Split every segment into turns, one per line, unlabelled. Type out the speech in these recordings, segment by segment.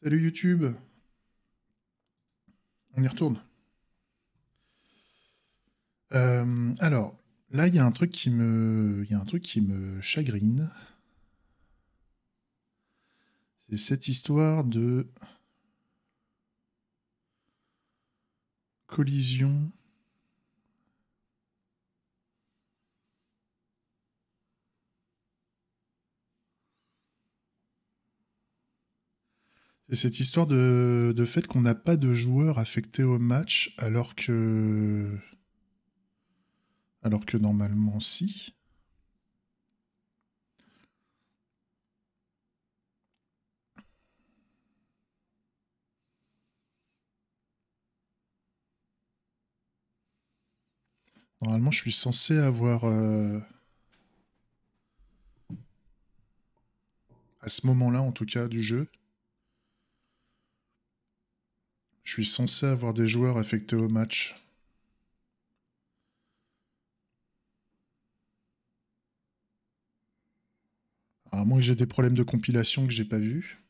Salut YouTube, on y retourne. Alors, là, il y a un truc qui me chagrine. C'est cette histoire de collision. C'est cette histoire de fait qu'on n'a pas de joueurs affectés au match alors que normalement si. Normalement, je suis censé avoir à ce moment-là, en tout cas, du jeu, je suis censé avoir des joueurs affectés au match. À moins que j'ai des problèmes de compilation que j'ai pas vus.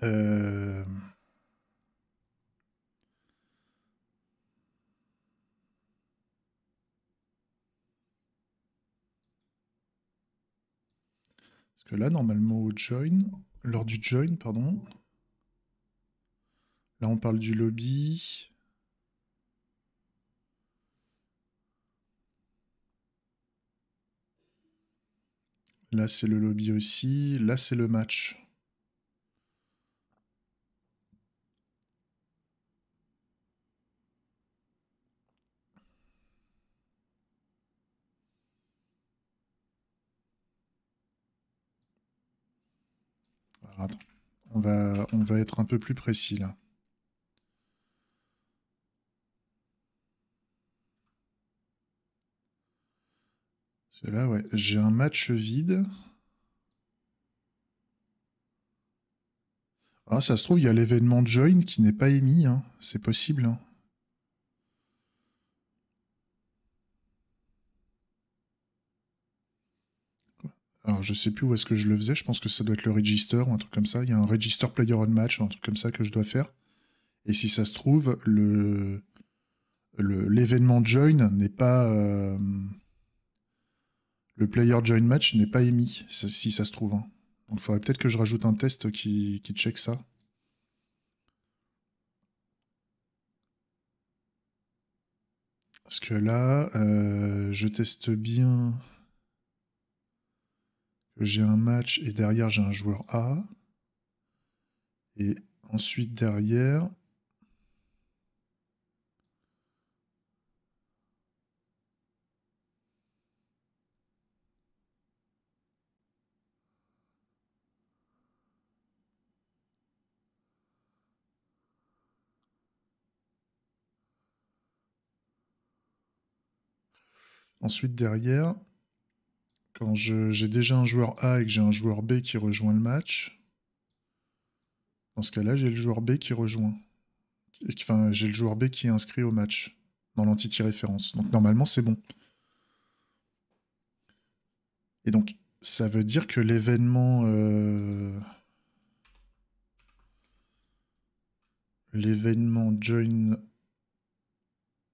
Euh... Parce que là, normalement, lors du join, pardon, là, on parle du lobby. Là, c'est le lobby aussi. Là, c'est le match. Alors, attends. On va être un peu plus précis, là. Parce que là, ouais, j'ai un match vide. Ah, ça se trouve, il y a l'événement join qui n'est pas émis, hein. C'est possible, hein. Alors, je sais plus où est-ce que je le faisais. Je pense que ça doit être le register ou un truc comme ça. Il y a un register player on match, un truc comme ça que je dois faire. Et si ça se trouve, l'événement join n'est pas. Le player join match n'est pas émis, si ça se trouve, hein. Donc, il faudrait peut-être que je rajoute un test qui check ça. Parce que là, je teste bien que j'ai un match et derrière j'ai un joueur A. Et ensuite derrière, quand j'ai déjà un joueur A et que j'ai un joueur B qui rejoint le match, dans ce cas-là, j'ai le joueur B qui rejoint. Enfin, j'ai le joueur B qui est inscrit au match dans l'entity référence. Donc normalement, c'est bon. Et donc, ça veut dire que l'événement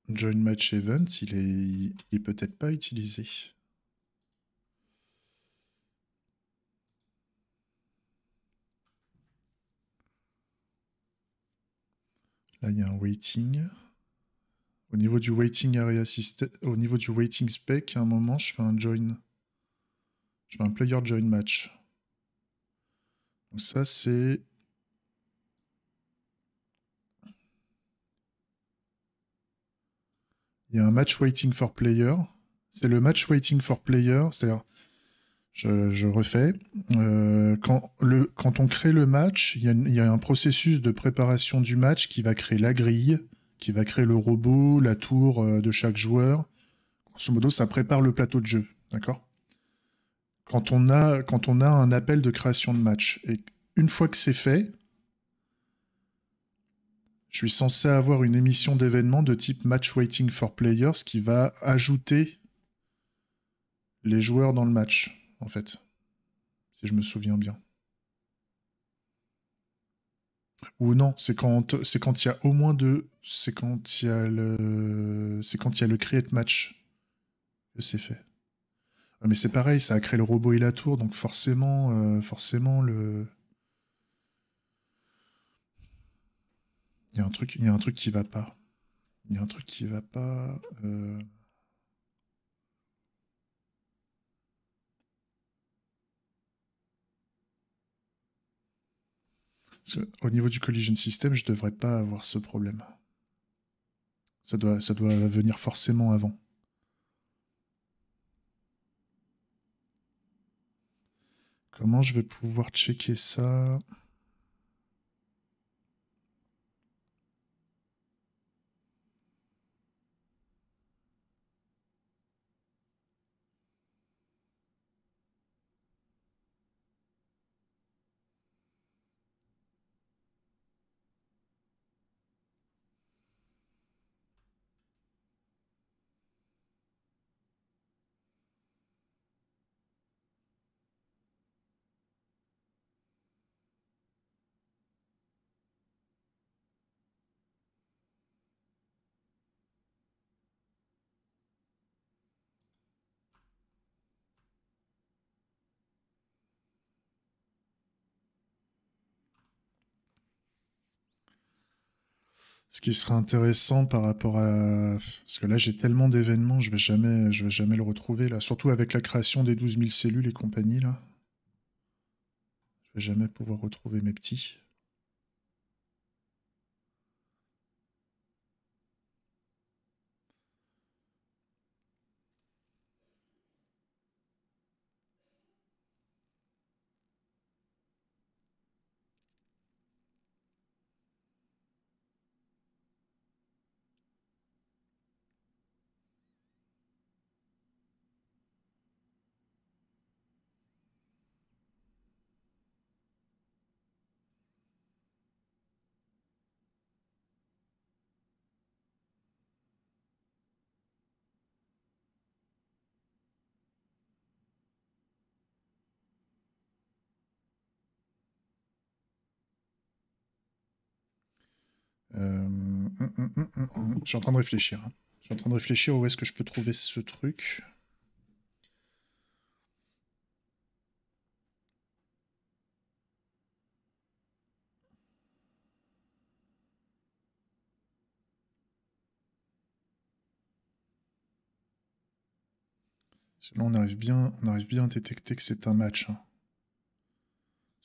join match event, il est peut-être pas utilisé. Là, il y a un waiting. Au niveau du waiting area system, au niveau du waiting spec, à un moment, je fais un join. Je fais un player join match. Donc ça, c'est... Il y a un match waiting for player. C'est le match waiting for player, c'est-à-dire, je refais. Quand on crée le match, il y a un processus de préparation du match qui va créer la grille, qui va créer le robot, la tour de chaque joueur. Grosso modo, ça prépare le plateau de jeu, d'accord? Quand on a un appel de création de match, et une fois que c'est fait, je suis censé avoir une émission d'événements de type match waiting for players qui va ajouter les joueurs dans le match, en fait, si je me souviens bien. Ou non, c'est quand il y a au moins deux, c'est quand il y a le create match que c'est fait. Mais c'est pareil, ça a créé le robot et la tour, donc forcément il y a un truc qui va pas. Il y a un truc qui va pas. Au niveau du collision system, je devrais pas avoir ce problème. Ça doit venir forcément avant. Comment je vais pouvoir checker ça? Ce qui serait intéressant par rapport à... Parce que là, j'ai tellement d'événements, je vais jamais le retrouver, là. Surtout avec la création des 12 000 cellules et compagnie, là. Je vais jamais pouvoir retrouver mes petits. Je suis en train de réfléchir, hein. Je suis en train de réfléchir où est-ce que je peux trouver ce truc. Parce que là, on arrive bien à détecter que c'est un match, hein.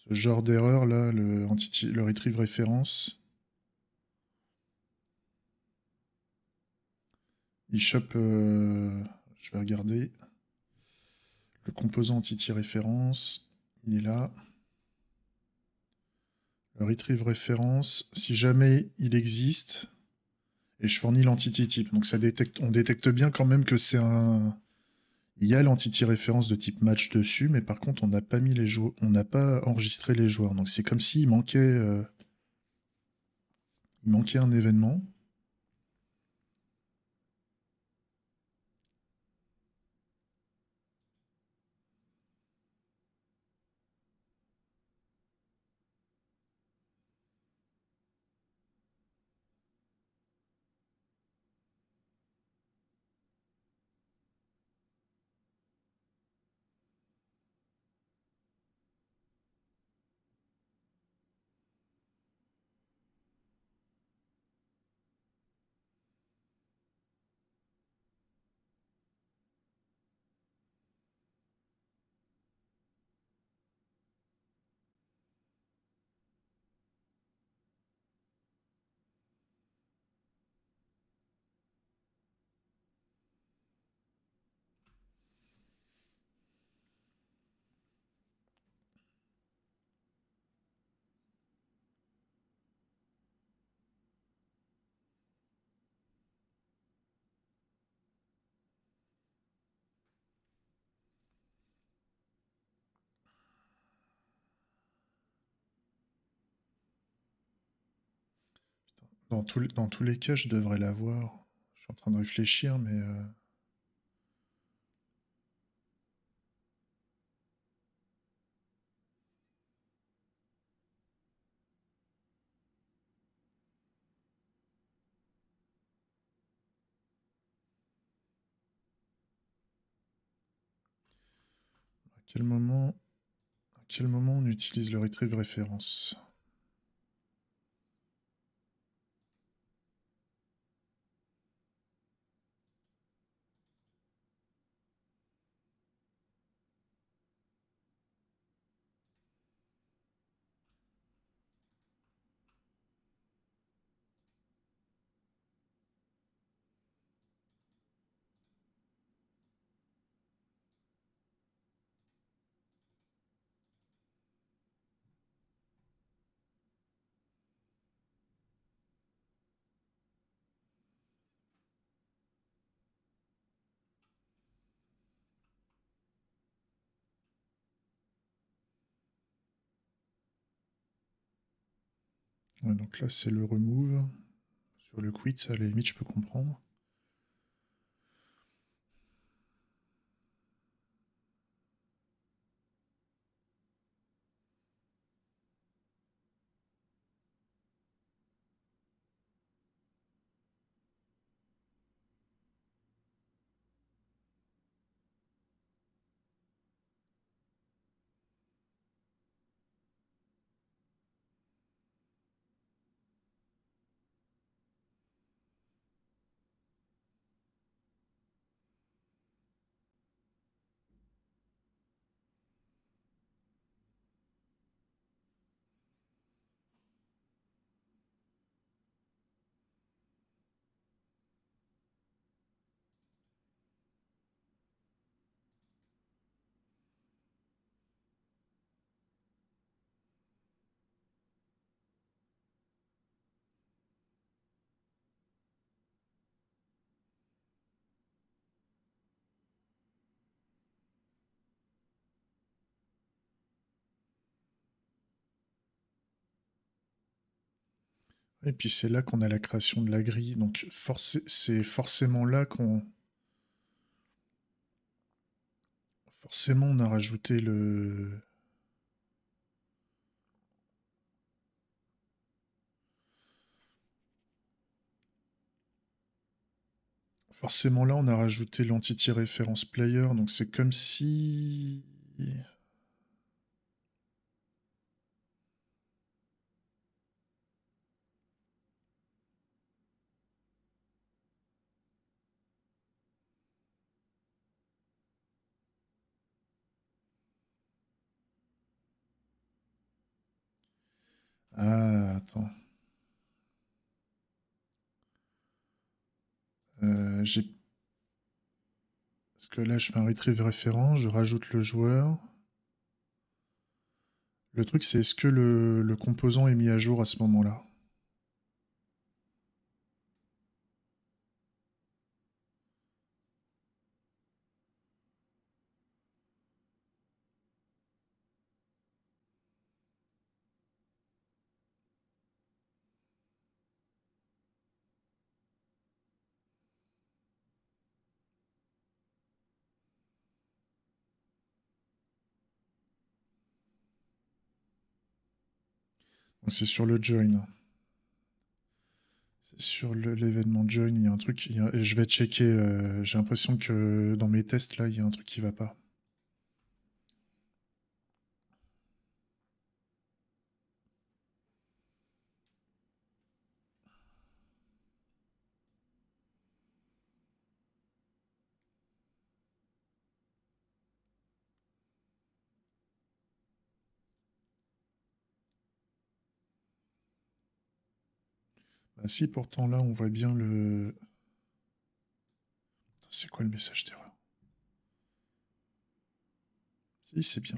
Ce genre d'erreur, là, le retrieve référence, il chope... je vais regarder. Le composant entity référence, il est là. Le retrieve référence, si jamais il existe, et je fournis l'entity type. Donc on détecte bien quand même que c'est un... Il y a l'entity référence de type match dessus, mais par contre on n'a pas mis les joueurs, on n'a pas enregistré les joueurs. Donc c'est comme s'il manquait un événement. Dans tous les cas, je devrais l'avoir. Je suis en train de réfléchir, mais... À quel moment on utilise le retrieve référence? Ouais, donc là, c'est le remove. Sur le quit, à la limite, je peux comprendre. Et puis c'est là qu'on a la création de la grille, donc c'est forcément là qu'on... Forcément on a rajouté le... Forcément là on a rajouté l'entity reference player, donc c'est comme si... Ah, attends. J'ai... Parce que là je fais un retrieve référence, je rajoute le joueur. Le truc c'est est-ce que le composant est mis à jour à ce moment-là? C'est sur le join. C'est sur l'événement join, il y a un truc. Et je vais checker. J'ai l'impression que dans mes tests, là, il y a un truc qui va pas. Bah, si, pourtant, là, on voit bien le. C'est quoi le message d'erreur? Si, c'est bien.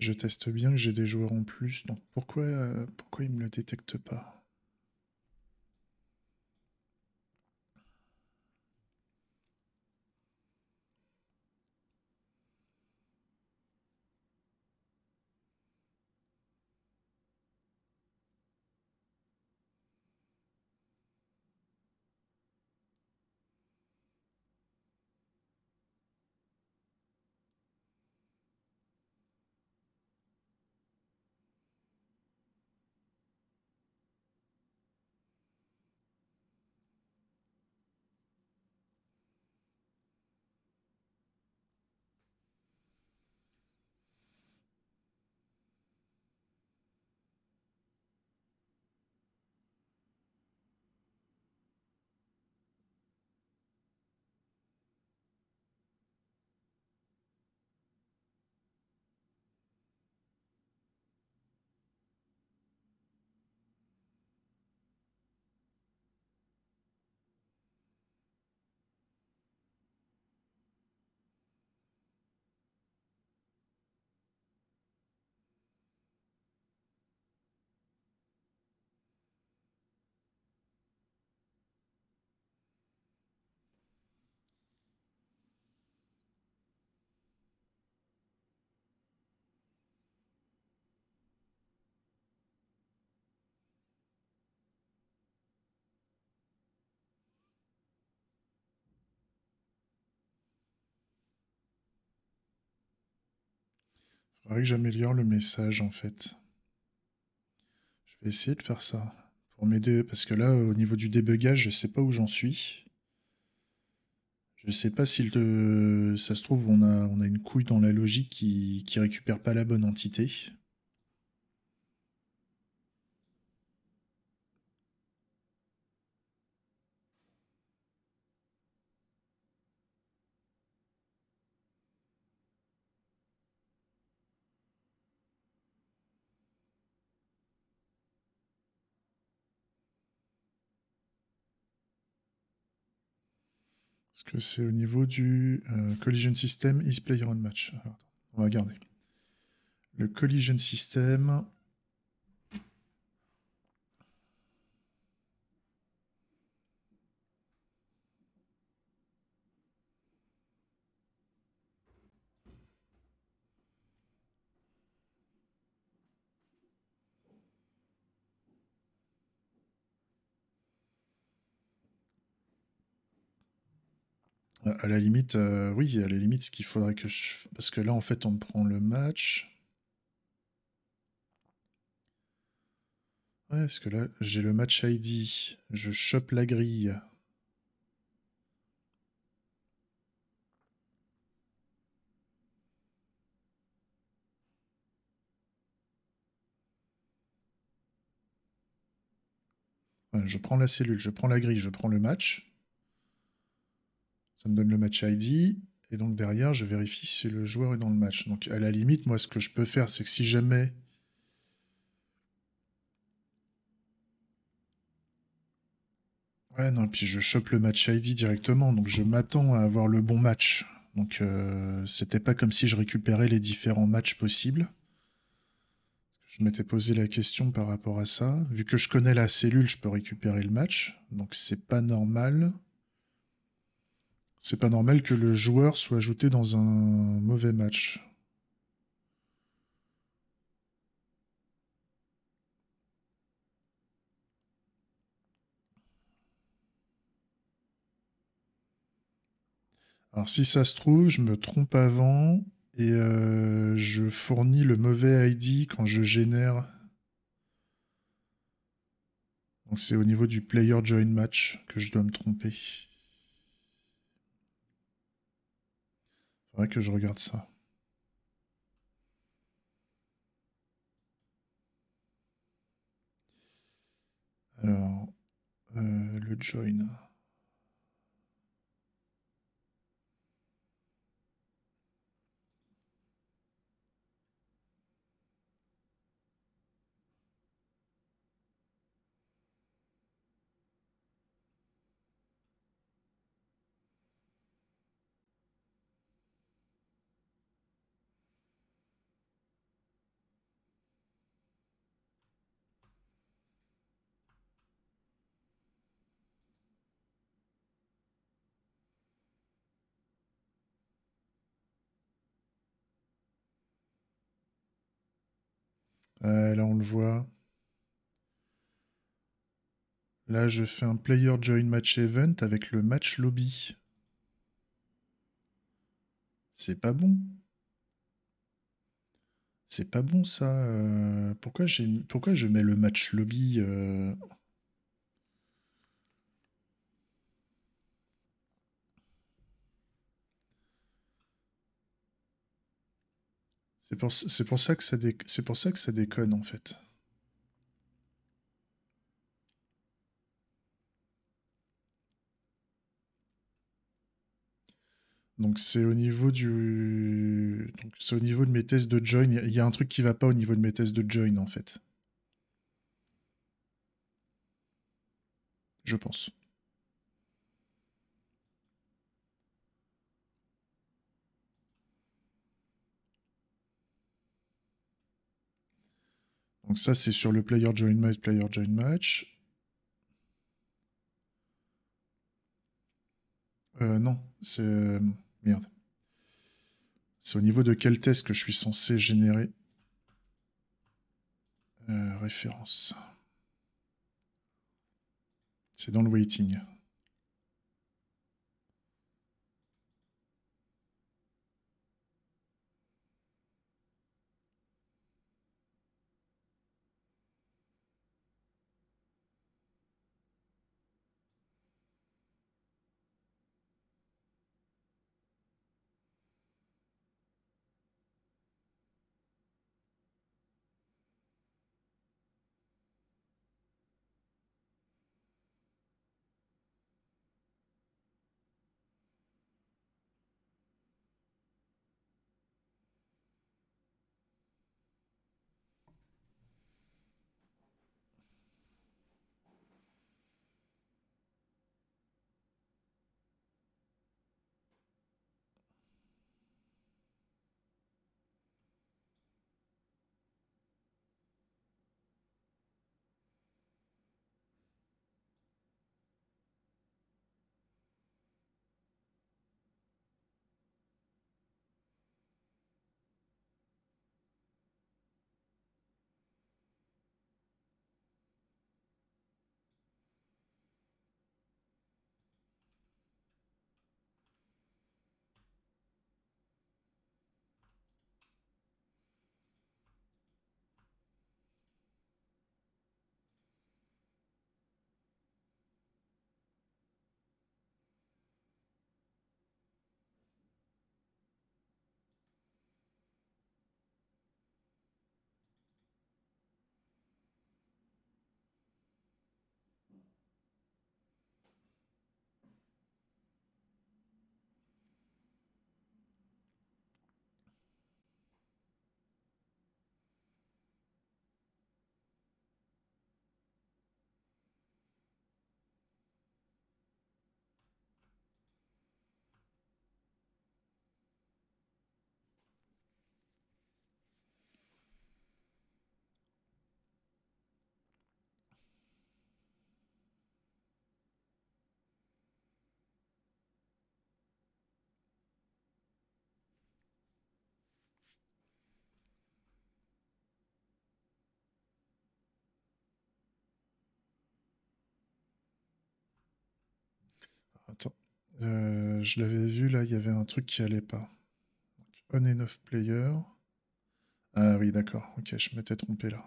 Je teste bien que j'ai des joueurs en plus, donc pourquoi il me le détecte pas? Faudrait que j'améliore le message en fait. Je vais essayer de faire ça pour m'aider parce que là, au niveau du débugage, je sais pas où j'en suis. Je sais pas si ça se trouve, on a une couille dans la logique qui récupère pas la bonne entité. Parce que c'est au niveau du Collision System is Player on Match. Alors, attends, on va regarder. Le Collision System. À la limite, oui, à la limite, ce qu'il faudrait que je... Parce que là, en fait, on me prend le match. Ouais, parce que là, j'ai le match ID. Je chope la grille. Ouais, je prends la cellule, je prends la grille, je prends le match. Ça me donne le match ID. Et donc derrière, je vérifie si le joueur est dans le match. Donc à la limite, moi, ce que je peux faire, c'est que si jamais... Ouais, non, puis je chope le match ID directement. Donc je m'attends à avoir le bon match. Donc c'était pas comme si je récupérais les différents matchs possibles. Je m'étais posé la question par rapport à ça. Vu que je connais la cellule, je peux récupérer le match. Donc c'est pas normal. C'est pas normal que le joueur soit ajouté dans un mauvais match. Alors si ça se trouve, je me trompe avant et je fournis le mauvais ID quand je génère. Donc c'est au niveau du player join match que je dois me tromper. Faudrait que je regarde ça. Alors, le join. Là, on le voit. Là, je fais un player join match event avec le match lobby. C'est pas bon. C'est pas bon ça. Pourquoi je mets le match lobby c'est pour ça que c'est pour ça que ça déconne en fait. Donc c'est au niveau donc c'est au niveau de mes tests de join. Il y a un truc qui va pas au niveau de mes tests de join en fait. Je pense. Donc ça c'est sur le player join match. Non, c'est merde. C'est au niveau de quel test que je suis censé générer référence. C'est dans le waiting. Attends. Je l'avais vu là, il y avait un truc qui allait pas. On and off player. Ah oui, d'accord. Ok, je m'étais trompé là.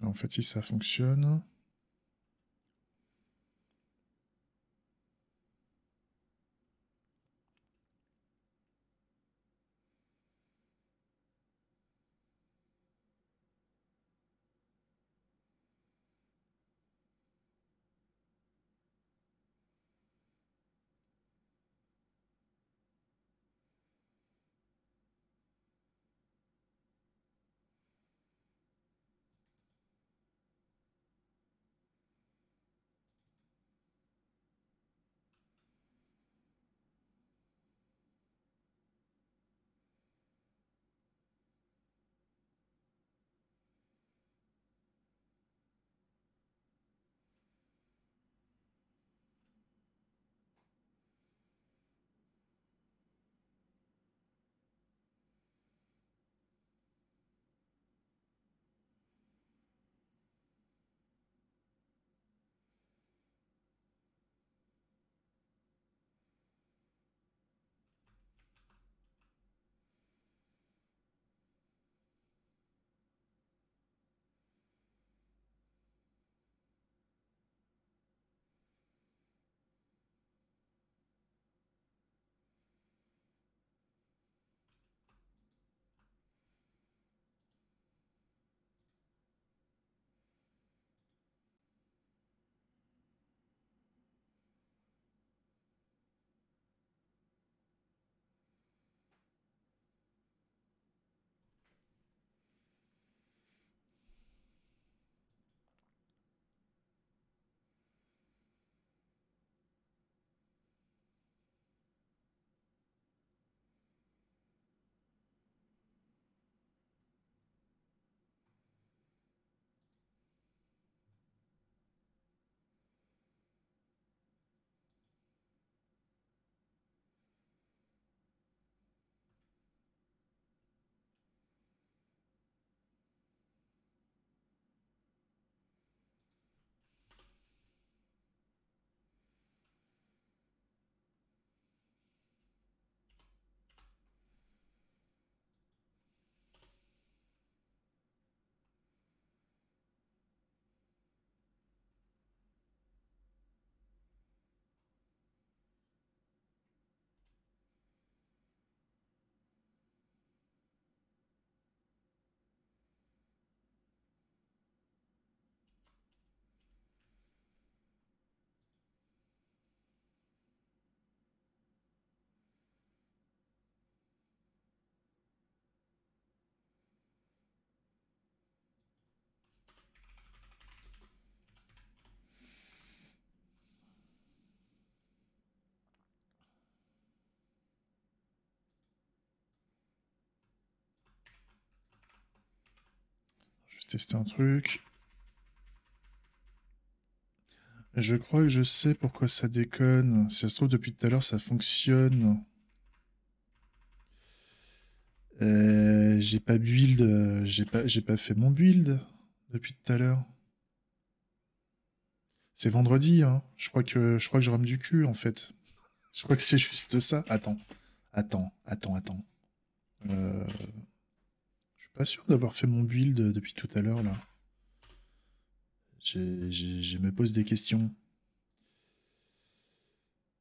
En fait, si ça fonctionne. vais tester un truc. Je crois que je sais pourquoi ça déconne. Si ça se trouve, depuis tout à l'heure, ça fonctionne. J'ai pas build, j'ai pas fait mon build depuis tout à l'heure. C'est vendredi, hein. Je crois que je rame du cul, en fait. Je crois que c'est juste ça. Attends. Je suis pas sûr d'avoir fait mon build depuis tout à l'heure, là. Je me pose des questions.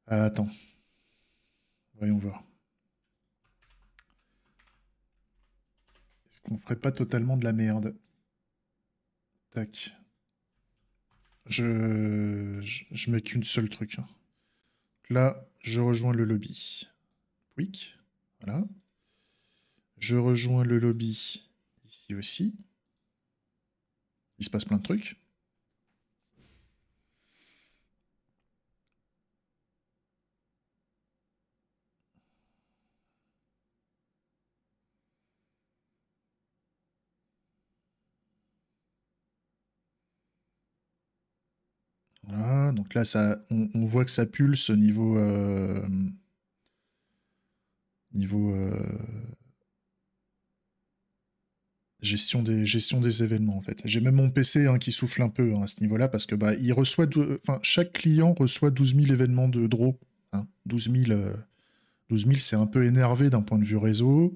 Ah, attends. Voyons voir. Est-ce qu'on ferait pas totalement de la merde? Tac. Je mets qu'une seule truc, hein. Là, je rejoins le lobby. Quick. Voilà. Je rejoins le lobby ici aussi. Il se passe plein de trucs. Voilà, donc là, on voit que ça pulse au niveau, gestion des événements, en fait. J'ai même mon PC, hein, qui souffle un peu, hein, à ce niveau-là, parce que bah, chaque client reçoit 12 000 événements de draw. Hein. 12 000, c'est un peu énervé d'un point de vue réseau.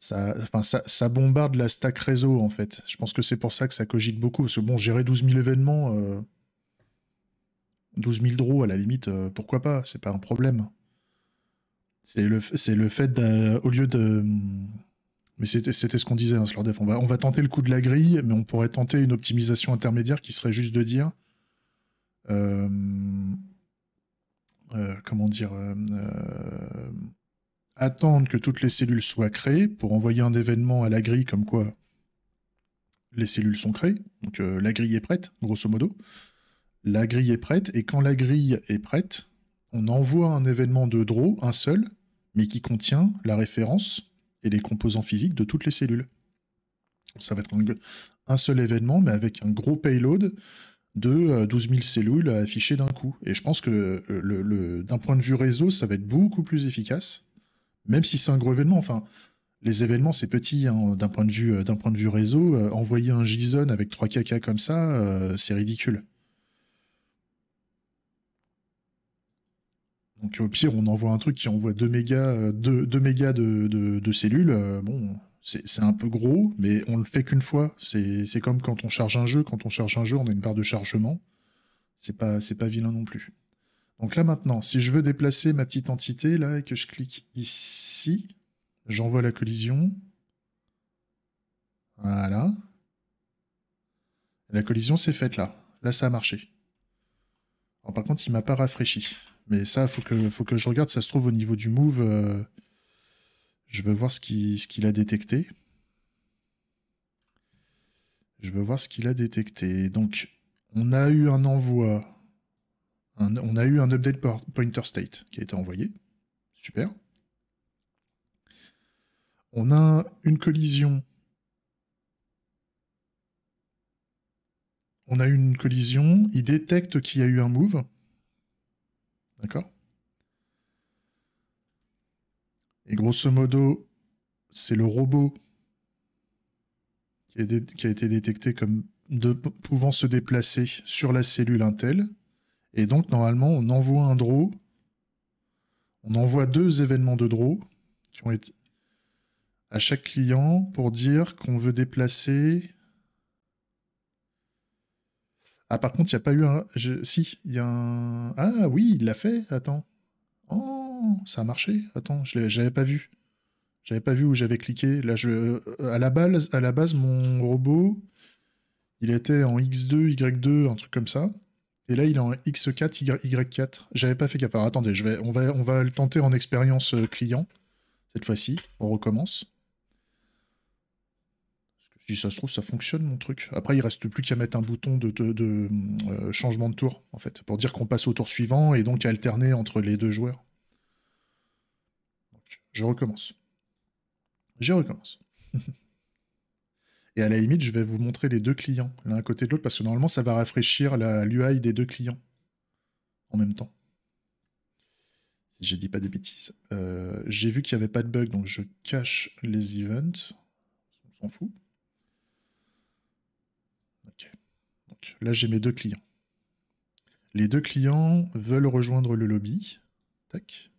Ça bombarde la stack réseau, en fait. Je pense que c'est pour ça que ça cogite beaucoup. Parce que bon, gérer 12 000 événements, 12 000 draws, à la limite, pourquoi pas, c'est pas un problème. C'est le fait au lieu de. Mais c'était ce qu'on disait, hein, Slordef. On va tenter le coup de la grille, mais on pourrait tenter une optimisation intermédiaire qui serait juste de dire. euh, comment dire attendre que toutes les cellules soient créées pour envoyer un événement à la grille comme quoi les cellules sont créées. Donc la grille est prête, grosso modo. La grille est prête, et quand la grille est prête, on envoie un événement de draw, un seul, mais qui contient la référence et les composants physiques de toutes les cellules. Ça va être un seul événement, mais avec un gros payload de 12 000 cellules affichées d'un coup. Et je pense que d'un point de vue réseau, ça va être beaucoup plus efficace, même si c'est un gros événement. Enfin, les événements, c'est petit, hein, d'un point de vue réseau. Envoyer un JSON avec 3 KK comme ça, c'est ridicule. Donc au pire, on envoie un truc qui envoie 2 mégas, 2 mégas de cellules. Bon, c'est un peu gros, mais on le fait qu'une fois. C'est comme quand on charge un jeu. Quand on charge un jeu, on a une barre de chargement. C'est pas vilain non plus. Donc là maintenant, si je veux déplacer ma petite entité là et que je clique ici, j'envoie la collision. Voilà. La collision s'est faite là. Là, ça a marché. Alors, par contre, il m'a pas rafraîchi. Mais ça, faut que je regarde. Ça se trouve au niveau du move. Je veux voir ce qu'il a détecté. Je veux voir ce qu'il a détecté. Donc, on a eu un envoi. On a eu un update pointer state qui a été envoyé. Super. On a une collision. On a eu une collision. Il détecte qu'il y a eu un move. D'accord. Et grosso modo, c'est le robot qui a été détecté comme pouvant se déplacer sur la cellule Intel. Et donc, normalement, on envoie un draw. On envoie 2 événements de draw qui ont été à chaque client pour dire qu'on veut déplacer. Ah, par contre, il n'y a pas eu un. Si, il y a un. Ah oui, il l'a fait. Attends. Oh, ça a marché. Attends, j'avais pas vu. J'avais pas vu où j'avais cliqué. Là, à la base, mon robot, il était en X2, Y2, un truc comme ça. Et là, il est en X4, Y4. J'avais pas fait gaffe. Alors, attendez, on va le tenter en expérience client. Cette fois-ci, on recommence. Si ça se trouve, ça fonctionne, mon truc. Après, il reste plus qu'à mettre un bouton de changement de tour, en fait, pour dire qu'on passe au tour suivant et donc à alterner entre les 2 joueurs. Donc, je recommence. Je recommence. Et à la limite, je vais vous montrer les deux clients, l'un à côté de l'autre, parce que normalement, ça va rafraîchir l'UI des deux clients en même temps. Si j'ai dit pas de bêtises. J'ai vu qu'il n'y avait pas de bug, donc je cache les events. On s'en fout. Ok. Donc là, j'ai mes deux clients. Les deux clients veulent rejoindre le lobby. Tac.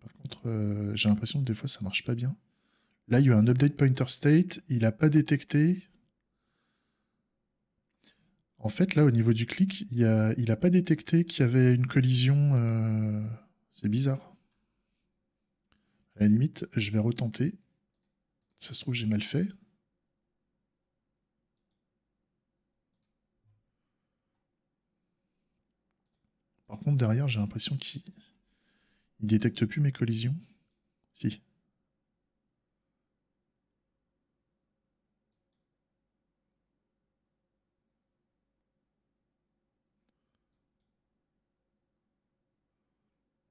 Par contre, j'ai l'impression que des fois, ça marche pas bien. Là, il y a eu un update pointer state. Il n'a pas détecté. En fait, là, au niveau du clic, il n'a pas détecté qu'il y avait une collision. C'est bizarre. À la limite, je vais retenter. Ça se trouve, j'ai mal fait. Par contre, derrière, j'ai l'impression qu'il ne détecte plus mes collisions. Si.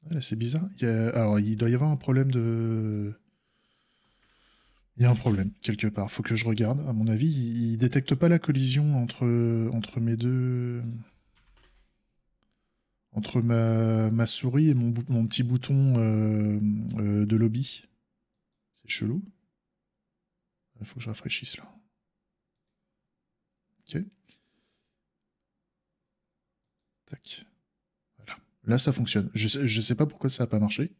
Ah, là, c'est bizarre. Alors, il doit y avoir un problème de... Il y a un problème, quelque part. Faut que je regarde. À mon avis, il détecte pas la collision entre mes deux... Entre ma souris et mon petit bouton de lobby. C'est chelou. Il faut que je rafraîchisse là. Ok. Tac. Voilà. Là, ça fonctionne. Je sais pas pourquoi ça n'a pas marché.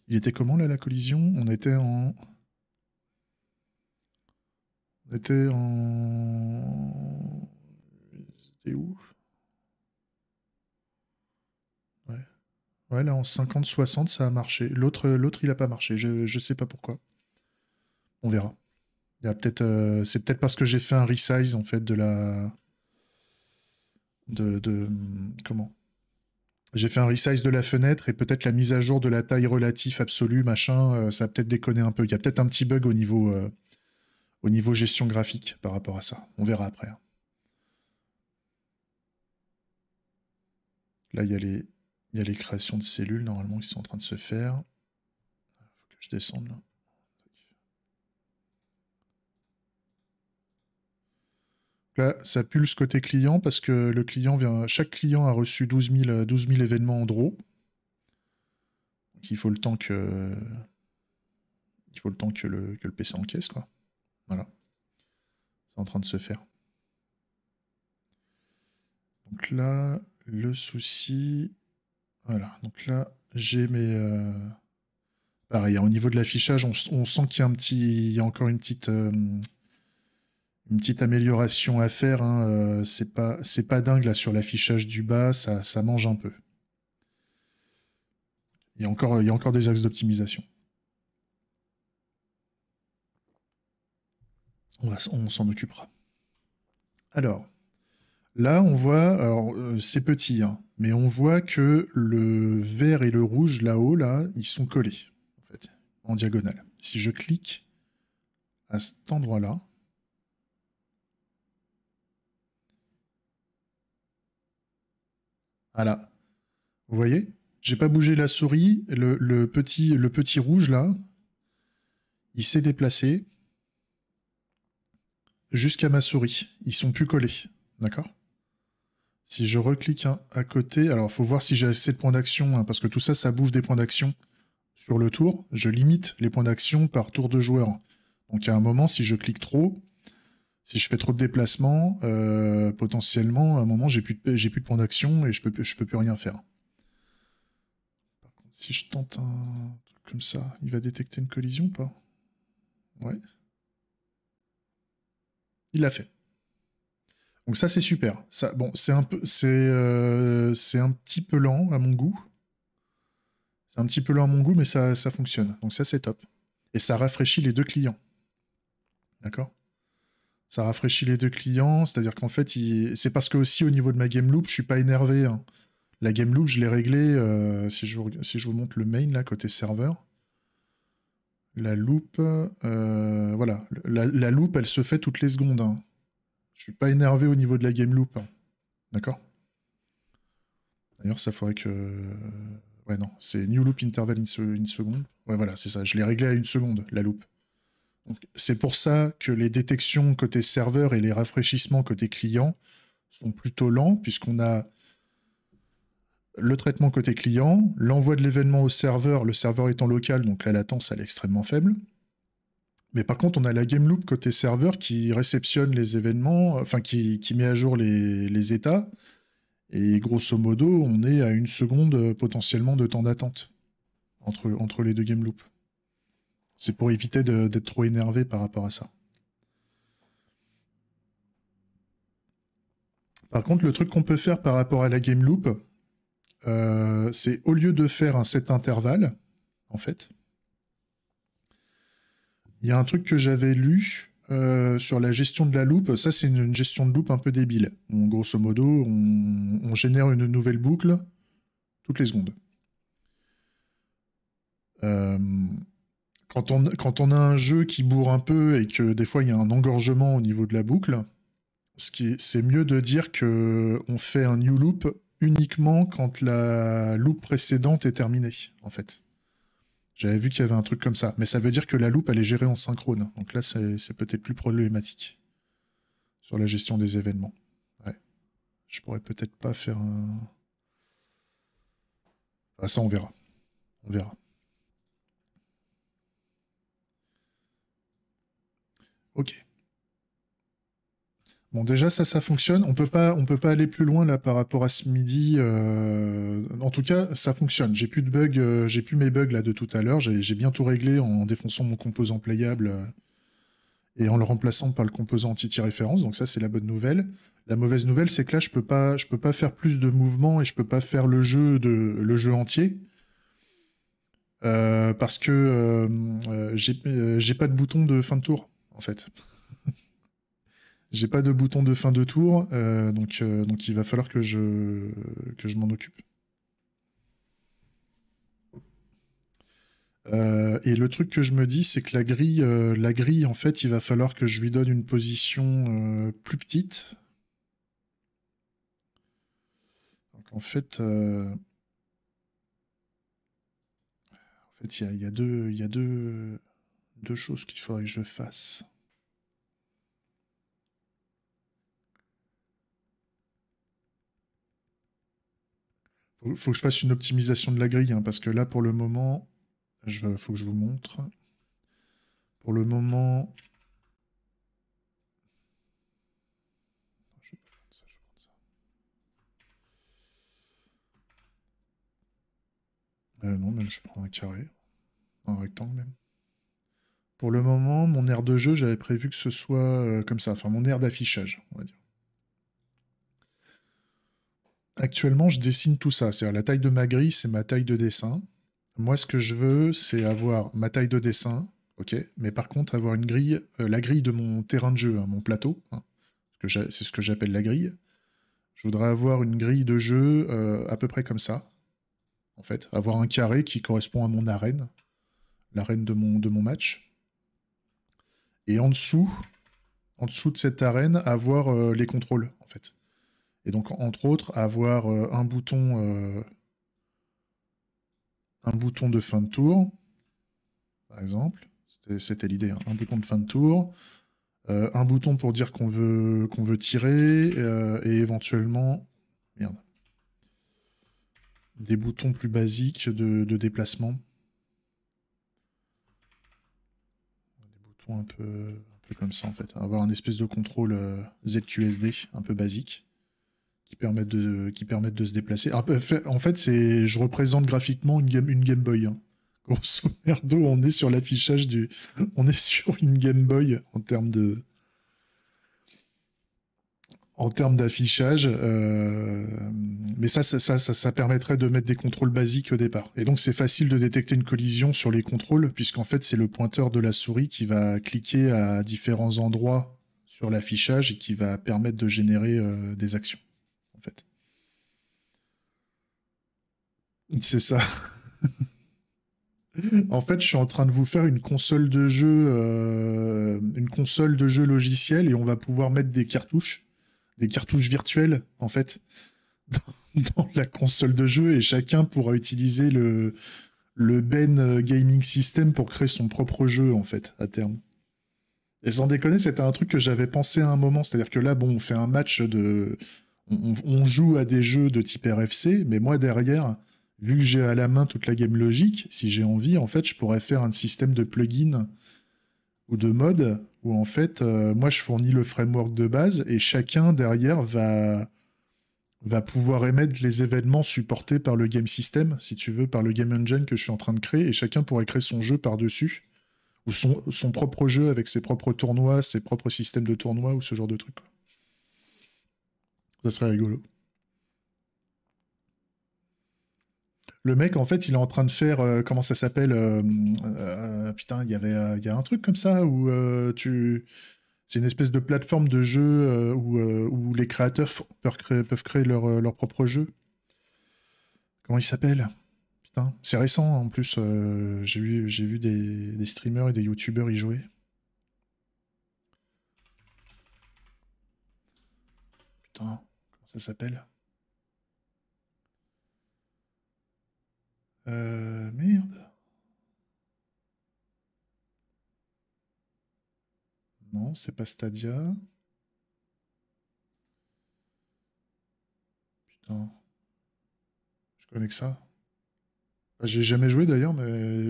Il était comment là la collision? On était en... On était en... C'était où? Ouais. Ouais, là en 50-60, ça a marché. L'autre, il a pas marché. Je sais pas pourquoi. On verra. Il y a peut-être, c'est peut-être parce que j'ai fait un resize en fait de la... Comment? J'ai fait un resize de la fenêtre et peut-être la mise à jour de la taille relative absolue, machin, ça a peut-être déconné un peu. Il y a peut-être un petit bug au niveau gestion graphique par rapport à ça. On verra après. Là, il y a les créations de cellules, normalement, qui sont en train de se faire. Il faut que je descende, là. Là, ça pulse côté client parce que le client vient... Chaque client a reçu 12 000 événements en draw. Donc, il faut le temps que... Il faut le temps que le PC encaisse, quoi. Voilà. C'est en train de se faire. Donc là, le souci... Voilà. Donc là, j'ai mes... Pareil, hein, au niveau de l'affichage, on sent qu'il y a il y a encore une petite amélioration à faire. Hein. C'est pas dingue là sur l'affichage du bas, ça mange un peu. Il y a encore des axes d'optimisation. On s'en occupera. Alors, là, on voit, alors c'est petit, hein, mais on voit que le vert et le rouge là-haut, là, ils sont collés, en fait, en diagonale. Si je clique à cet endroit-là, voilà, vous voyez? J'ai pas bougé la souris, le petit rouge là, il s'est déplacé jusqu'à ma souris. Ils sont plus collés, d'accord? Si je reclique à côté, alors il faut voir si j'ai assez de points d'action, hein, parce que tout ça, ça bouffe des points d'action sur le tour. Je limite les points d'action par tour de joueur. Donc à un moment, si je clique trop, si je fais trop de déplacements, potentiellement, à un moment, j'ai plus de points d'action et je peux plus rien faire. Par contre, si je tente un truc comme ça, il va détecter une collision ou pas? Ouais. Il l'a fait. Donc ça, c'est super. Ça, bon, c'est un petit peu lent à mon goût. C'est un petit peu lent à mon goût, mais ça fonctionne. Donc ça, c'est top. Et ça rafraîchit les deux clients. D'accord? Ça rafraîchit les deux clients, c'est-à-dire qu'en fait, c'est parce que aussi au niveau de ma game loop, je suis pas énervé. Hein. La game loop, je l'ai réglée, si je vous montre le main, là, côté serveur. La loop, voilà. La loop, elle se fait toutes les secondes. Hein. Je suis pas énervé au niveau de la game loop. Hein. D'accord? D'ailleurs, ça faudrait que... Ouais, non, c'est new loop interval in seconde. Ouais, voilà, c'est ça. Je l'ai réglé à une seconde, la loop. C'est pour ça que les détections côté serveur et les rafraîchissements côté client sont plutôt lents, puisqu'on a le traitement côté client, l'envoi de l'événement au serveur, le serveur étant local, donc la latence elle est extrêmement faible. Mais par contre, on a la game loop côté serveur qui réceptionne les événements, enfin qui met à jour les états. Et grosso modo, on est à 1 seconde potentiellement de temps d'attente entre les deux game loops. C'est pour éviter d'être trop énervé par rapport à ça. Par contre, le truc qu'on peut faire par rapport à la game loop, c'est au lieu de faire un set intervalle, en fait, il y a un truc que j'avais lu sur la gestion de la loop. Ça, c'est une gestion de loop un peu débile. Grosso modo, on génère une nouvelle boucle toutes les secondes. Quand on a un jeu qui bourre un peu et que des fois il y a un engorgement au niveau de la boucle, c'est mieux de dire qu'on fait un new loop uniquement quand la loop précédente est terminée, en fait. J'avais vu qu'il y avait un truc comme ça. Mais ça veut dire que la loop, elle est gérée en synchrone. Donc là, c'est peut-être plus problématique sur la gestion des événements. Ouais. Je pourrais peut-être pas faire un... Ah, ça, on verra. On verra. Ok. Bon, déjà, ça fonctionne. On peut pas aller plus loin là par rapport à ce midi. En tout cas, ça fonctionne. J'ai plus de bugs, j'ai plus mes bugs là de tout à l'heure. J'ai bien tout réglé en défonçant mon composant playable et en le remplaçant par le composant anti-référence. Donc ça, c'est la bonne nouvelle. La mauvaise nouvelle, c'est que là, je peux pas faire plus de mouvements et je peux pas faire le jeu entier. Parce que j'ai pas de bouton de fin de tour, en fait. J'ai pas de bouton de fin de tour, donc il va falloir que je m'en occupe. Et le truc que je me dis, c'est que la grille, en fait, il va falloir que je lui donne une position plus petite. Donc en fait, il y a deux choses qu'il faudrait que je fasse. Faut que je fasse une optimisation de la grille, hein, parce que là, pour le moment, faut que je vous montre. Pour le moment... Non, même je prends un carré. Un rectangle même. Pour le moment, mon aire de jeu, j'avais prévu que ce soit comme ça. Enfin, mon aire d'affichage, on va dire. Actuellement, je dessine tout ça. C'est-à-dire la taille de ma grille, c'est ma taille de dessin. Moi, ce que je veux, c'est avoir ma taille de dessin, ok, mais par contre, avoir une grille, la grille de mon terrain de jeu, hein, mon plateau, hein, c'est ce que j'appelle la grille. Je voudrais avoir une grille de jeu à peu près comme ça, en fait. Avoir un carré qui correspond à mon arène, l'arène de mon match. Et en dessous de cette arène, avoir les contrôles, en fait. Et donc, entre autres, avoir un bouton de fin de tour, par exemple. C'était l'idée, hein. Un bouton de fin de tour, un bouton pour dire qu'on veut tirer, et éventuellement... Merde. Des boutons plus basiques de déplacement. Des boutons un peu comme ça, en fait. Avoir un espèce de contrôle ZQSD un peu basique qui permettent de se déplacer. En fait, je représente graphiquement une Game Boy, hein. Grosso merdo, on est sur l'affichage on est sur une Game Boy en termes d'affichage, mais ça permettrait de mettre des contrôles basiques au départ. Et donc c'est facile de détecter une collision sur les contrôles, puisqu'en fait c'est le pointeur de la souris qui va cliquer à différents endroits sur l'affichage et qui va permettre de générer des actions, en fait. C'est ça. En fait, je suis en train de vous faire une console de jeu logicielle, et on va pouvoir mettre des cartouches virtuelles, en fait, dans la console de jeu, et chacun pourra utiliser le Ben Gaming System pour créer son propre jeu, en fait, à terme. Et sans déconner, c'était un truc que j'avais pensé à un moment. C'est-à-dire que là, bon, on fait un match de. On joue à des jeux de type RFC, mais moi, derrière, vu que j'ai à la main toute la game logique, si j'ai envie, en fait, je pourrais faire un système de plugin ou de mode où, en fait, moi, je fournis le framework de base et chacun, derrière, va pouvoir émettre les événements supportés par le game system, si tu veux, par le game engine que je suis en train de créer, et chacun pourrait créer son jeu par-dessus ou son propre jeu avec ses propres tournois, ses propres systèmes de tournois ou ce genre de truc, quoi. Ça serait rigolo. Le mec, en fait, il est en train de faire, comment ça s'appelle putain, il y a un truc comme ça où c'est une espèce de plateforme de jeu où les créateurs peuvent créer leur propre jeu. Comment il s'appelle? Putain, c'est récent en plus. J'ai vu des streamers et des youtubeurs y jouer. Putain, comment ça s'appelle? Merde. Non, c'est pas Stadia. Putain, je connais que ça. Bah, j'ai jamais joué d'ailleurs, mais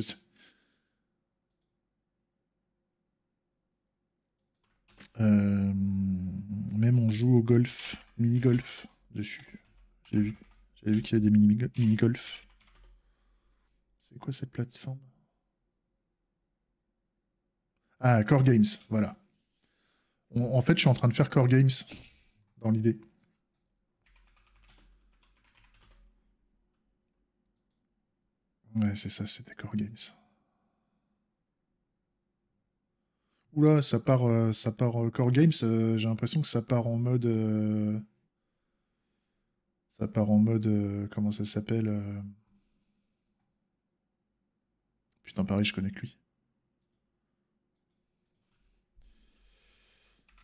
Euh, même on joue au golf, mini-golf dessus. J'ai vu, j'ai vu qu'il y avait des mini-golf. C'est quoi cette plateforme? Ah, Core Games, voilà. En fait, je suis en train de faire Core Games dans l'idée. Ouais, c'est ça, c'était Core Games. Oula, ça part Core Games. J'ai l'impression que ça part en mode, ça part en mode, comment ça s'appelle putain, pareil, je connais que lui.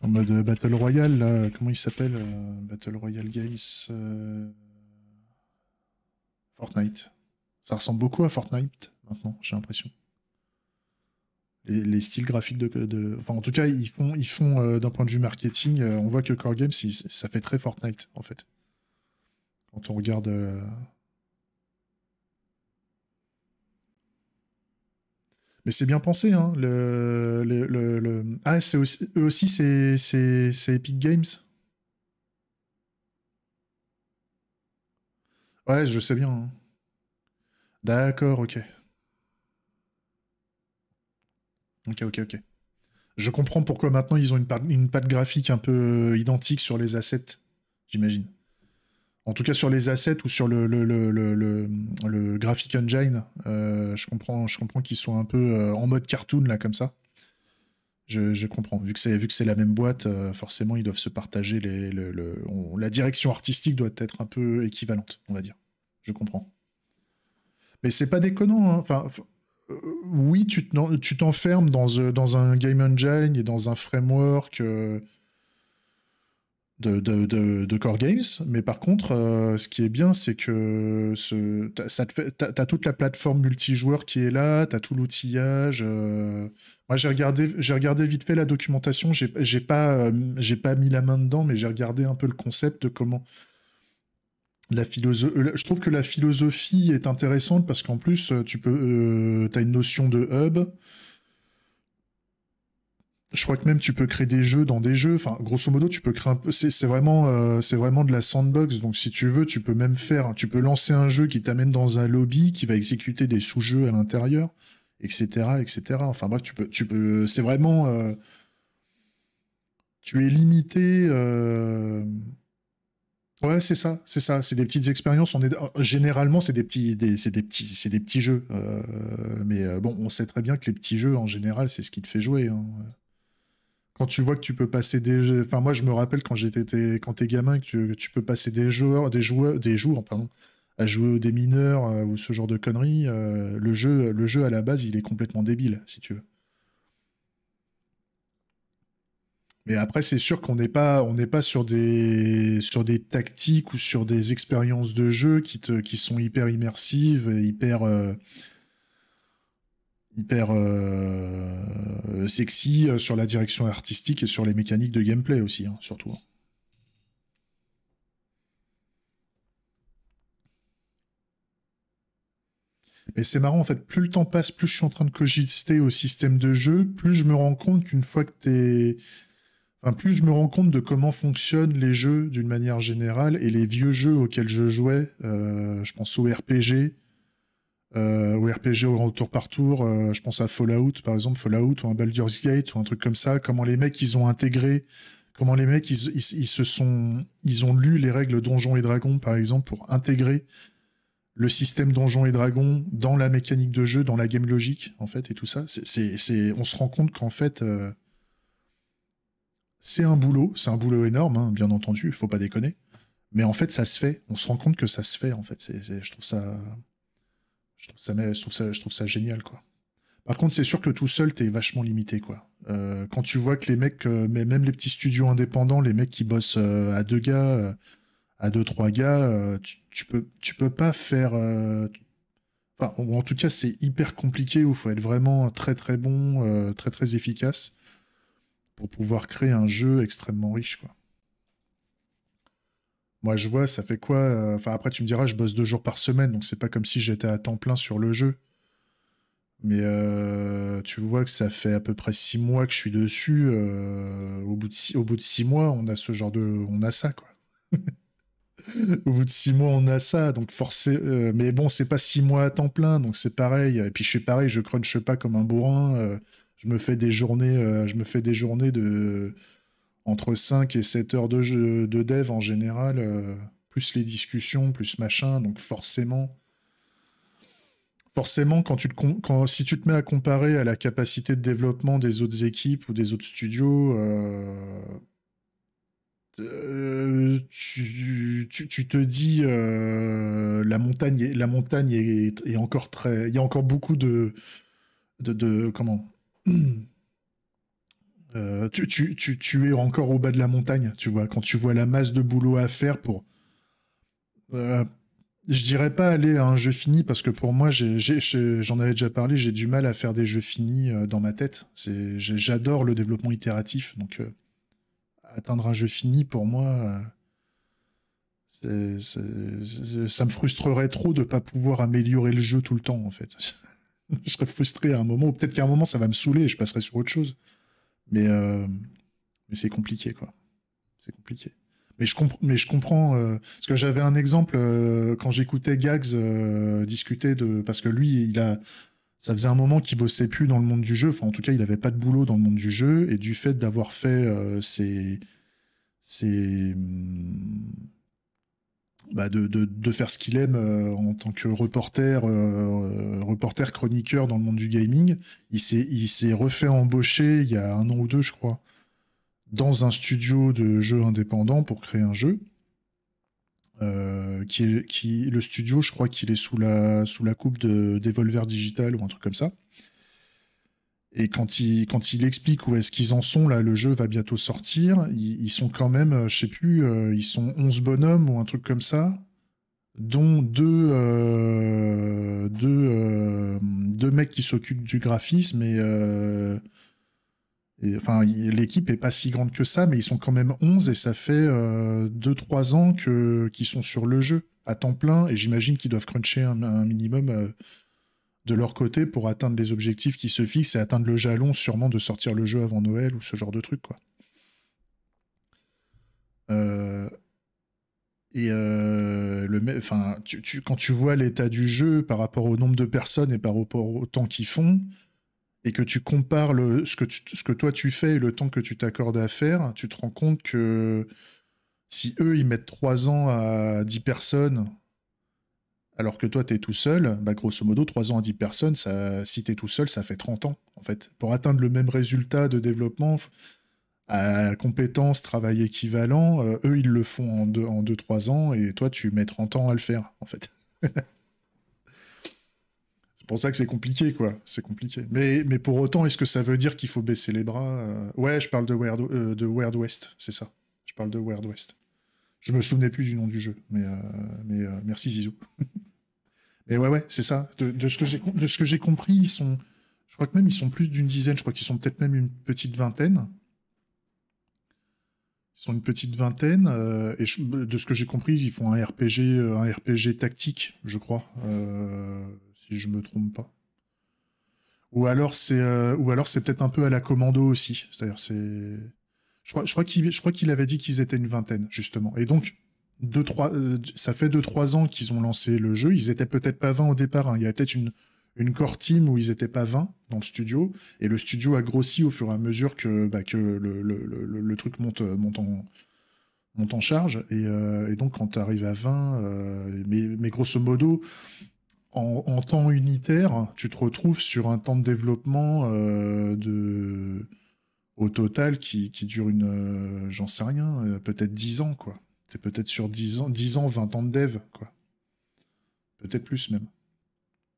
En mode Battle Royale, là, comment il s'appelle Battle Royale Games Fortnite. Ça ressemble beaucoup à Fortnite maintenant, j'ai l'impression. Les styles graphiques enfin, en tout cas, ils font d'un point de vue marketing, on voit que Core Games, ça fait très Fortnite, en fait. Quand on regarde. Mais c'est bien pensé, hein. Ah, eux aussi, c'est Epic Games. Ouais, je sais bien, hein. D'accord, ok. Ok, ok, ok. Je comprends pourquoi maintenant ils ont une patte graphique un peu identique sur les assets, j'imagine. En tout cas sur les assets ou sur le graphic engine, je comprends qu'ils soient un peu en mode cartoon là comme ça. Je comprends. Vu que c'est la même boîte, forcément ils doivent se partager la direction artistique doit être un peu équivalente, on va dire. Je comprends. Mais c'est pas déconnant, hein. Enfin, oui, tu t'enfermes dans un game engine et dans un framework. De Core Games, mais par contre, ce qui est bien, c'est que t'as toute la plateforme multijoueur qui est là, t'as tout l'outillage. Moi, j'ai regardé vite fait la documentation, j'ai pas mis la main dedans, mais j'ai regardé un peu le concept de comment la philosophie. Je trouve que la philosophie est intéressante parce qu'en plus, t'as une notion de hub. Je crois que même tu peux créer des jeux dans des jeux. Enfin, grosso modo, tu peux créer un peu. C'est vraiment de la sandbox. Donc, si tu veux, tu peux lancer un jeu qui t'amène dans un lobby, qui va exécuter des sous-jeux à l'intérieur, etc., etc. Enfin bref, c'est vraiment, tu es limité. Ouais, c'est ça, c'est ça. C'est des petites expériences. Généralement, c'est des petits jeux. Mais bon, on sait très bien que les petits jeux, en général, c'est ce qui te fait jouer, hein. Quand tu vois que tu peux passer des jeux. Enfin, moi, je me rappelle quand t'es gamin, que tu peux passer des jours, pardon, à jouer des mineurs ou ce genre de conneries. Le jeu, à la base, il est complètement débile, si tu veux. Mais après, c'est sûr on n'est pas sur des tactiques ou sur des expériences de jeu qui sont hyper immersives, et hyper sexy sur la direction artistique et sur les mécaniques de gameplay aussi, hein, surtout. Mais c'est marrant, en fait, plus le temps passe, plus je suis en train de cogiter au système de jeu, plus je me rends compte qu'une fois que t'es... Enfin, plus je me rends compte de comment fonctionnent les jeux d'une manière générale et les vieux jeux auxquels je jouais, je pense au RPG au tour par tour, je pense à Fallout par exemple, Fallout ou un Baldur's Gate ou un truc comme ça, comment les mecs ils ont intégré, comment les mecs ils ont lu les règles Donjons et Dragons par exemple pour intégrer le système Donjons et Dragons dans la mécanique de jeu, dans la game logique en fait et tout ça. On se rend compte qu'en fait c'est un boulot énorme, hein, bien entendu, il faut pas déconner. Mais en fait, ça se fait. On se rend compte que ça se fait, en fait. Je trouve ça génial, quoi. Par contre, c'est sûr que tout seul, t'es vachement limité, quoi. Quand tu vois que les mecs, mais même les petits studios indépendants, les mecs qui bossent à deux gars, à deux, trois gars, tu peux pas faire. Enfin, ou en tout cas, c'est hyper compliqué où il faut être vraiment très très bon, très très efficace pour pouvoir créer un jeu extrêmement riche, quoi. Moi, je vois, ça fait quoi Enfin, après, tu me diras, je bosse 2 jours par semaine, donc c'est pas comme si j'étais à temps plein sur le jeu. Mais tu vois que ça fait à peu près 6 mois que je suis dessus. Au bout de 6 mois, on a ce genre de, on a ça, quoi. Au bout de 6 mois, on a ça, donc forcément. Mais bon, c'est pas 6 mois à temps plein, donc c'est pareil. Et puis je suis pareil, je crunche pas comme un bourrin. Je me fais des journées de entre 5 et 7 heures de dev en général, plus les discussions, plus machin. Donc forcément si tu te mets à comparer à la capacité de développement des autres équipes ou des autres studios, tu te dis la montagne est encore très... Il y a encore beaucoup comment tu es encore au bas de la montagne, tu vois, quand tu vois la masse de boulot à faire pour... euh, je dirais pas aller à un jeu fini, parce que pour moi, j'en avais déjà parlé, j'ai du mal à faire des jeux finis dans ma tête. J'adore le développement itératif, donc atteindre un jeu fini, pour moi, ça me frustrerait trop de pas pouvoir améliorer le jeu tout le temps, en fait. Je serais frustré à un moment, ou peut-être qu'à un moment, ça va me saouler et je passerai sur autre chose. Mais, euh, mais c'est compliqué, quoi. C'est compliqué. Mais je comprends, parce que j'avais un exemple quand j'écoutais Gags discuter de... Parce que lui, ça faisait un moment qu'il bossait plus dans le monde du jeu, enfin en tout cas, il avait pas de boulot dans le monde du jeu, et du fait d'avoir fait de faire ce qu'il aime en tant que reporter chroniqueur dans le monde du gaming, il s'est refait embaucher il y a 1 an ou 2, je crois, dans un studio de jeux indépendants pour créer un jeu. Le studio, je crois qu'il est sous la coupe de Devolver Digital ou un truc comme ça. Et quand il explique où est-ce qu'ils en sont, là, le jeu va bientôt sortir, ils sont quand même, je sais plus, ils sont 11 bonhommes ou un truc comme ça, dont deux mecs qui s'occupent du graphisme enfin, l'équipe est pas si grande que ça, mais ils sont quand même 11 et ça fait 2-3 ans qu'ils sont sur le jeu à temps plein et j'imagine qu'ils doivent cruncher un minimum de leur côté pour atteindre les objectifs qui se fixent et atteindre le jalon sûrement de sortir le jeu avant Noël ou ce genre de truc, quoi. Euh, enfin, quand tu vois l'état du jeu par rapport au nombre de personnes et par rapport au temps qu'ils font, et que tu compares ce que toi tu fais et le temps que tu t'accordes à faire, tu te rends compte que si eux ils mettent 3 ans à 10 personnes, alors que toi t'es tout seul, bah grosso modo 3 ans à 10 personnes, si t'es tout seul, ça fait 30 ans en fait. Pour atteindre le même résultat de développement, à compétences, travail équivalent, eux ils le font en 2-3 ans et toi tu mets 30 ans à le faire en fait. C'est pour ça que c'est compliqué, quoi. C'est compliqué. Mais pour autant, est-ce que ça veut dire qu'il faut baisser les bras Ouais, je parle de Weird West, c'est ça. Je parle de Weird West. Je me souvenais plus du nom du jeu, mais merci Zizou. Mais ouais, c'est ça. De ce que j'ai compris, ils sont Je crois que même ils sont plus d'une dizaine, je crois qu'ils sont peut-être même une petite vingtaine. Ils sont une petite vingtaine, de ce que j'ai compris, ils font un RPG tactique, je crois, si je me trompe pas. Ou alors c'est peut-être un peu à la commando aussi. C'est-à-dire je crois qu'il avait dit qu'ils étaient une vingtaine justement. Et donc ça fait 2-3 ans qu'ils ont lancé le jeu. Ils étaient peut-être pas 20 au départ, hein. Il y avait peut-être une core team où ils étaient pas 20 dans le studio. Et le studio a grossi au fur et à mesure que le truc monte en charge. Et donc quand tu arrives à 20, mais grosso modo, en temps unitaire, tu te retrouves sur un temps de développement au total qui dure j'en sais rien, peut-être 10 ans, quoi. T'es peut-être sur 10 ans, 20 ans de dev, quoi. Peut-être plus même.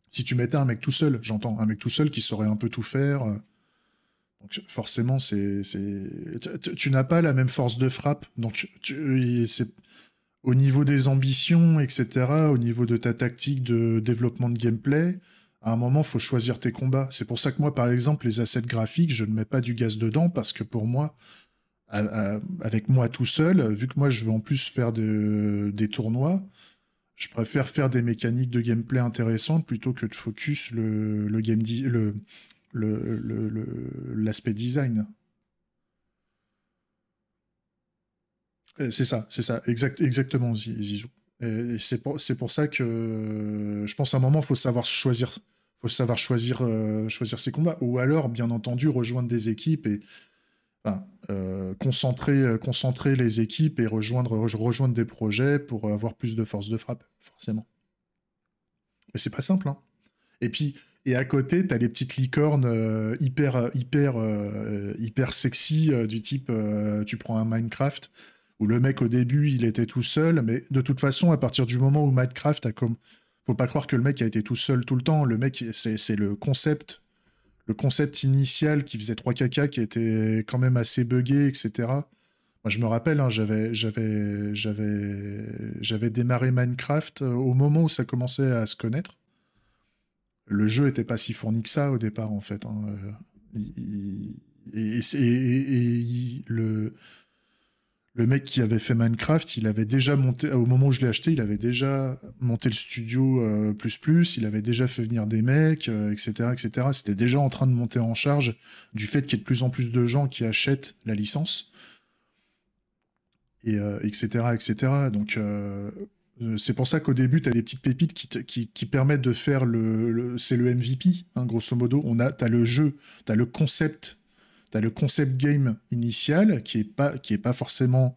Si tu mettais un mec tout seul, j'entends, un mec tout seul qui saurait un peu tout faire. Donc forcément, tu n'as pas la même force de frappe. Donc au niveau des ambitions, etc., au niveau de ta tactique de développement de gameplay, à un moment, il faut choisir tes combats. C'est pour ça que moi, par exemple, les assets graphiques, je ne mets pas du gaz dedans parce que pour moi, avec moi tout seul, vu que moi, je veux en plus faire des tournois, je préfère faire des mécaniques de gameplay intéressantes plutôt que de focus l'aspect design. C'est ça, exactement, Zizou. Et c'est pour ça que je pense à un moment, faut savoir choisir ses combats, ou alors, bien entendu, rejoindre des équipes et enfin, concentrer les équipes et rejoindre des projets pour avoir plus de force de frappe, forcément. Mais c'est pas simple, hein. Et puis, et à côté, t'as les petites licornes hyper sexy du type, tu prends un Minecraft où le mec au début il était tout seul, mais de toute façon, à partir du moment où Minecraft a comme, faut pas croire que le mec a été tout seul tout le temps. Le mec, c'est le concept initial qui faisait 3 caca qui était quand même assez buggé, etc. Moi, je me rappelle, hein, j'avais démarré Minecraft au moment où ça commençait à se connaître. Le jeu était pas si fourni que ça au départ, en fait, hein. Le mec qui avait fait Minecraft, il avait déjà monté, au moment où je l'ai acheté, il avait déjà monté le studio il avait déjà fait venir des mecs, etc., etc. C'était déjà en train de monter en charge du fait qu'il y ait de plus en plus de gens qui achètent la licence, etc., etc. Donc, c'est pour ça qu'au début, tu as des petites pépites qui permettent de faire c'est le MVP, hein, grosso modo. T'as le jeu, t'as le concept, t'as le concept game initial qui est pas forcément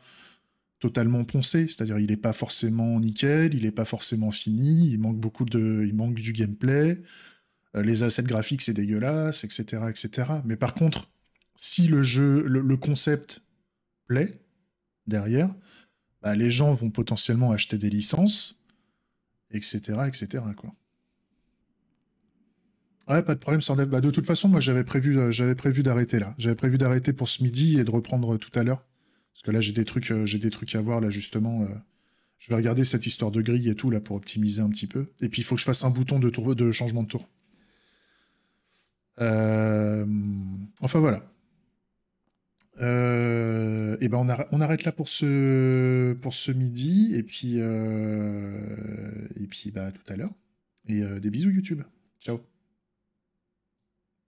totalement poncé, c'est-à-dire il est pas forcément nickel, il est pas forcément fini, il manque du gameplay, les assets graphiques c'est dégueulasse, etc., etc. Mais par contre, si le concept plaît derrière, bah, les gens vont potentiellement acheter des licences, etc., etc., quoi. Ouais, pas de problème, sans dev. Bah, de toute façon, moi, j'avais prévu d'arrêter là. J'avais prévu d'arrêter pour ce midi et de reprendre tout à l'heure. Parce que là, j'ai des trucs à voir, là, justement. Je vais regarder cette histoire de grille et tout, là, pour optimiser un petit peu. Et puis, il faut que je fasse un bouton de changement de tour. Euh, Enfin, voilà. Et ben on arrête là pour ce midi. Et puis bah, à tout à l'heure. Et des bisous, YouTube. Ciao.